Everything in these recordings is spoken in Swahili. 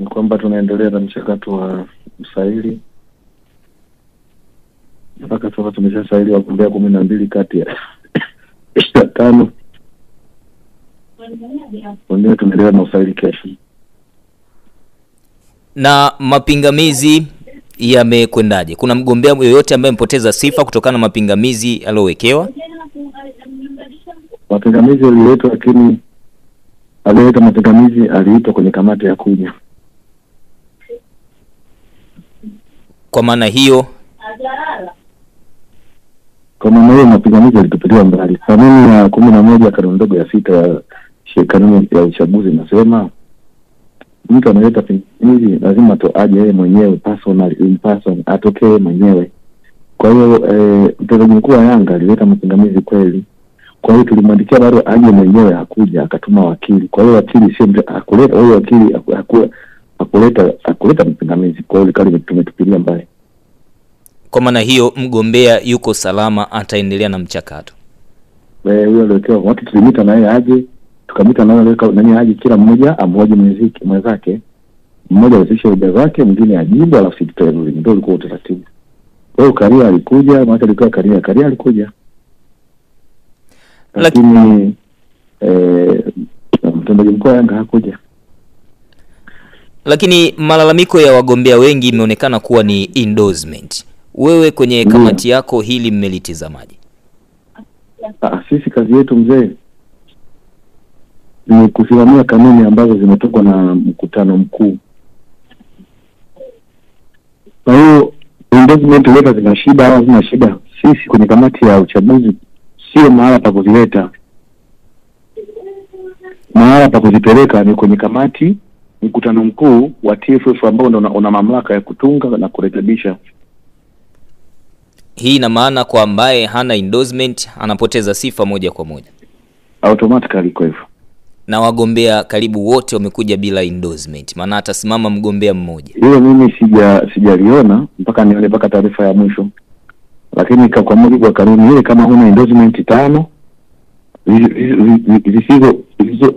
ni kwamba tunaendelea na mchakato wa usaili. Mpaka sasa tumeshasaili wagombea 12 kati ya 25. Wengine tunaendelea na usaili kesho. Na mapingamizi yamekwendaje? Kuna mgombea yoyote ambaye mpoteza sifa kutokana na mapingamizi aliyowekewa? Mapingamizi yaliletwa, lakini aliyeleta mapingamizi aliitwa kwenye kamati ya kuja. Kwa maana hiyo mapingamizi yalitupiliwa mbali. Kanuni ya 11 kanuni ndogo ya 6 ya kanuni ya uchaguzi inasema mtu analeta pingamizi lazima aje yeye mwenyewe in person, atokee mwenyewe. Kwa hiyo mtendaji mkuu wa Yanga alileta mapingamizi kweli. Kwa hiyo tulimwandikia barua aje mwenyewe, hakuja, akatuma wakili. Kwa hiyo wakili sio akuleta, huyo wakili akuleta mapingamizi. Kwa hiyo kali tumetupilia mbali. Kwa maana hiyo mgombea yuko salama, ataendelea na mchakato. Huyo aliwekewa watu, tulimita naye aje, tukamita naye nani aje, kila mmoja amhoji mwenzake, mmoja awasilishe hoja zake, mwingine ajibu, alafu sitaelewa. Ndio ulikuwa utaratibu. Kwa hiyo Karia alikuja, maana alikuwa Karia alikuja. Lakini mtendaji mkuu wa Yanga hakuja. Lakini malalamiko ya wagombea wengi imeonekana kuwa ni endorsement. Wewe kwenye kamati yako hili mmelitazamaje? Sisi kazi yetu mzee ni kusimamia kanuni ambazo zimetoka na mkutano mkuu. Kwa hiyo endorsement letter zina shida au zina shida, sisi kwenye kamati ya uchaguzi sio mahala pa kuzileta. Mahala pa kuzipeleka ni kwenye kamati mkutano mkuu wa TFF ambao una mamlaka ya kutunga na kurekebisha. Hii ina maana kwa ambaye hana endorsement anapoteza sifa moja kwa moja. Automatically kwa hivyo. Na wagombea karibu wote wamekuja bila endorsement. Maana atasimama mgombea mmoja. Hiyo mimi sijaliona mpaka taarifa ya mwisho. Lakini kwa mujibu wa kanuni ile, kama huna endorsement 5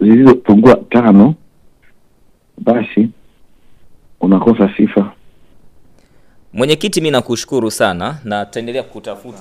zisizopungua 5, basi unakosa sifa. Mwenyekiti, mimi nakushukuru sana na tutaendelea kutafuta